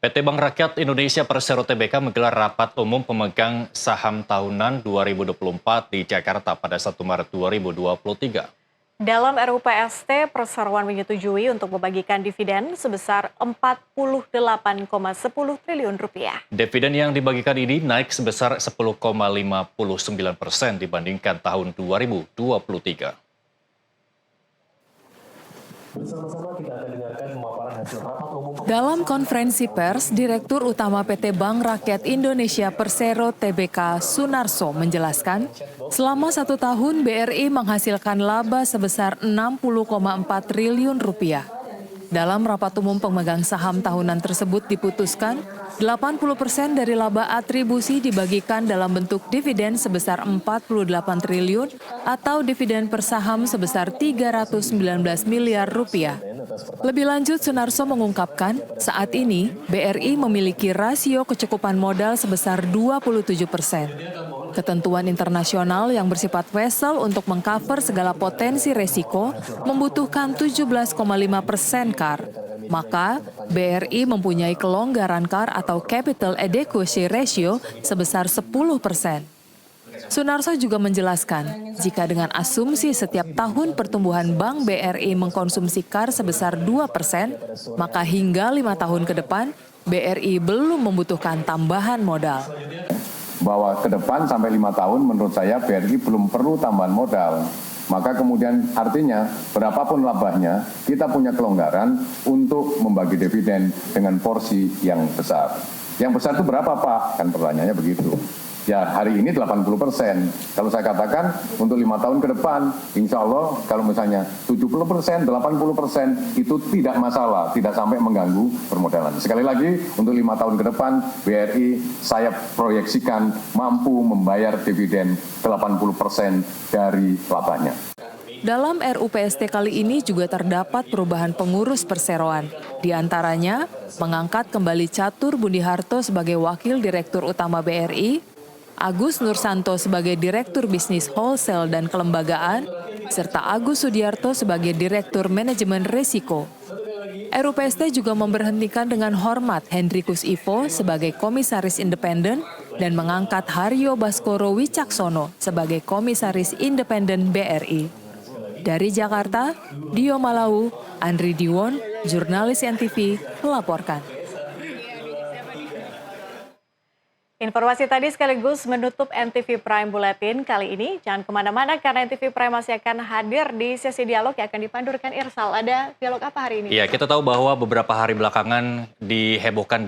PT Bank Rakyat Indonesia Persero Tbk menggelar rapat umum pemegang saham tahunan 2024 di Jakarta pada 1 Maret 2023. Dalam RUU PST, perseroan menyetujui untuk membagikan dividen sebesar Rp48,10 triliun. Dividen yang dibagikan ini naik sebesar 10,59% dibandingkan tahun 2023. Dalam konferensi pers, Direktur Utama PT Bank Rakyat Indonesia Persero Tbk Sunarso menjelaskan, selama 1 tahun BRI menghasilkan laba sebesar Rp60,4 triliun. Dalam rapat umum pemegang saham tahunan tersebut diputuskan, 80% dari laba atribusi dibagikan dalam bentuk dividen sebesar Rp48 triliun atau dividen per saham sebesar Rp319 miliar. Lebih lanjut, Sunarso mengungkapkan, saat ini BRI memiliki rasio kecukupan modal sebesar 27%. Ketentuan internasional yang bersifat wesel untuk mengcover segala potensi resiko membutuhkan 17,5% CAR. Maka, BRI mempunyai kelonggaran CAR atau Capital Adequacy Ratio sebesar 10%. Sunarso juga menjelaskan, jika dengan asumsi setiap tahun pertumbuhan Bank BRI mengkonsumsi CAR sebesar 2%, maka hingga 5 tahun ke depan, BRI belum membutuhkan tambahan modal. Bahwa ke depan sampai 5 tahun menurut saya BRI belum perlu tambahan modal. Maka kemudian artinya berapapun labahnya kita punya kelonggaran untuk membagi dividen dengan porsi yang besar. Yang besar itu berapa Pak? Kan pertanyaannya begitu. Ya hari ini 80%. Kalau saya katakan untuk 5 tahun ke depan, insya Allah kalau misalnya 70%, 80% itu tidak masalah, tidak sampai mengganggu permodalan. Sekali lagi untuk 5 tahun ke depan, BRI saya proyeksikan mampu membayar dividen 80% dari labanya. Dalam RUU PST kali ini juga terdapat perubahan pengurus perseroan. Di antaranya, mengangkat kembali Catur Budiharto sebagai Wakil Direktur Utama BRI, Agus Nursanto sebagai Direktur Bisnis Wholesale dan Kelembagaan, serta Agus Sudiarto sebagai Direktur Manajemen Risiko. RUU PST juga memberhentikan dengan hormat Hendrikus Ivo sebagai Komisaris Independen dan mengangkat Haryo Baskoro Wicaksono sebagai Komisaris Independen BRI. Dari Jakarta, Dio Malau, Andri Diwon, jurnalis NTV, melaporkan. Informasi tadi sekaligus menutup NTV Prime Bulletin kali ini. Jangan kemana-mana karena NTV Prime masih akan hadir di sesi dialog yang akan dipandurkan Irsal. Ada dialog apa hari ini? Ya, kita tahu bahwa beberapa hari belakangan dihebohkan